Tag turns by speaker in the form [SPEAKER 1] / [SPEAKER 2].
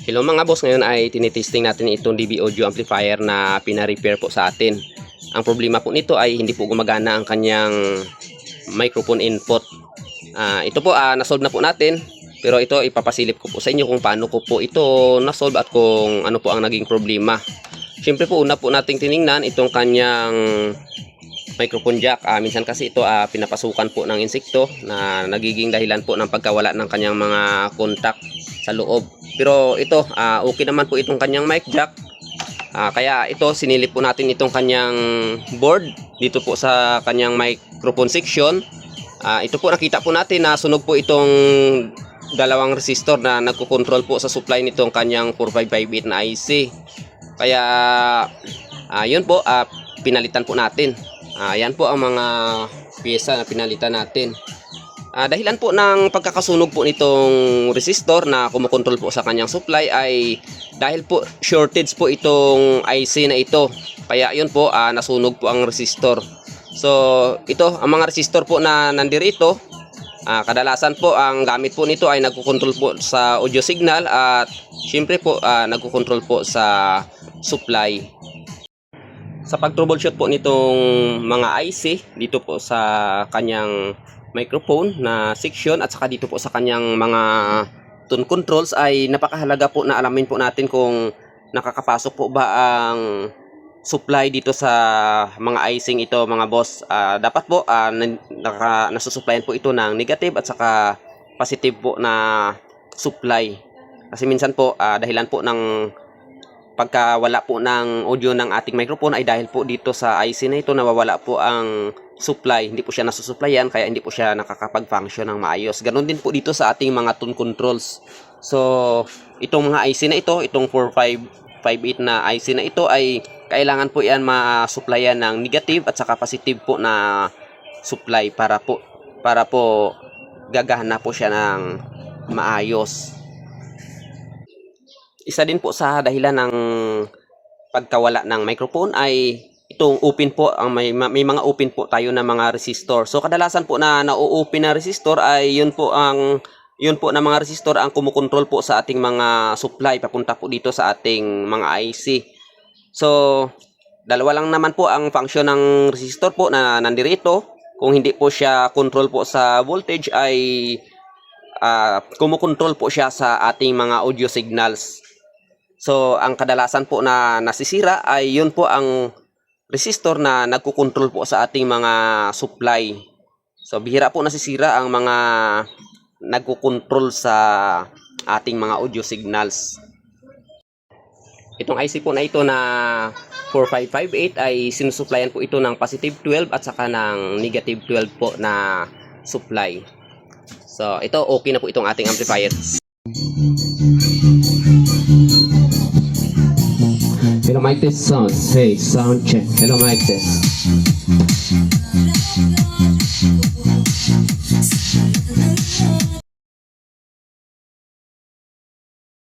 [SPEAKER 1] Hello mga boss, ngayon ay tinitesting natin itong DB audio amplifier na pina-repair po sa atin. Ang problema po nito ay hindi po gumagana ang kanyang microphone input. Ito po nasolve na po natin, pero ito ipapasilip ko po sa inyo kung paano ko po ito nasolve at kung ano po ang naging problema. Siyempre po una po nating tiningnan itong kanyang microphone jack. Minsan kasi ito pinapasukan po ng insekto na nagiging dahilan po ng pagkawala ng kanyang mga contact sa loob. Pero ito okay naman po itong kanyang mic jack. Kaya ito sinilip po natin itong kanyang board dito po sa kanyang microphone section. Ito po nakita po natin na sunog po itong dalawang resistor na nagko-control po sa supply nitong kanyang 4558 na IC. Kaya yun po, pinalitan po natin. Yan po ang mga pyesa na pinalitan natin. Dahilan po ng pagkakasunog po nitong resistor na kumokontrol po sa kanyang supply ay dahil po shortage po itong IC na ito. Kaya yun po, nasunog po ang resistor. So ito, ang mga resistor po na nandirito, kadalasan po ang gamit po nito ay nagkukontrol po sa audio signal at syempre po nagkukontrol po sa supply. Sa pag-troubleshoot po nitong mga IC dito po sa kanyang microphone na section at saka dito po sa kanyang mga tone controls ay napakahalaga po na alamin po natin kung nakakapasok po ba ang supply dito sa mga icing ito mga boss. Dapat po nasusupplyan po ito ng negative at saka positive po na supply. Kasi minsan po dahilan po ng pagkawala po ng audio ng ating microphone ay dahil po dito sa IC na ito nawawala po ang supply, hindi po siya nasusuplayan kaya hindi po siya nakakapag-function ng maayos. Ganon din po dito sa ating mga tone controls. So itong mga IC na ito, itong 4558 na IC na ito ay kailangan po yan ma-supplyan ng negative at saka positive po na supply para po gagana po siya ng maayos. Isa din po sa dahilan ng pagkawala ng microphone ay itong open po, may mga open po tayo na mga resistor. So kadalasan po na na-open na resistor ay yun po na mga resistor ang kumukontrol po sa ating mga supply papunta po dito sa ating mga IC. So dalawa lang naman po ang function ng resistor po na nandirito. Kung hindi po siya control po sa voltage ay kumukontrol po siya sa ating mga audio signals. So ang kadalasan po na nasisira ay yun po ang resistor na nagkukontrol po sa ating mga supply. So bihira po nasisira ang mga nagkukontrol sa ating mga audio signals. Itong IC po na ito na 4558 ay sinusuplayan po ito ng positive 12 at saka ng negative 12 po na supply. So ito okay na po itong ating amplifier. Hello mic test sound. Hey, sound check. Hello mic test.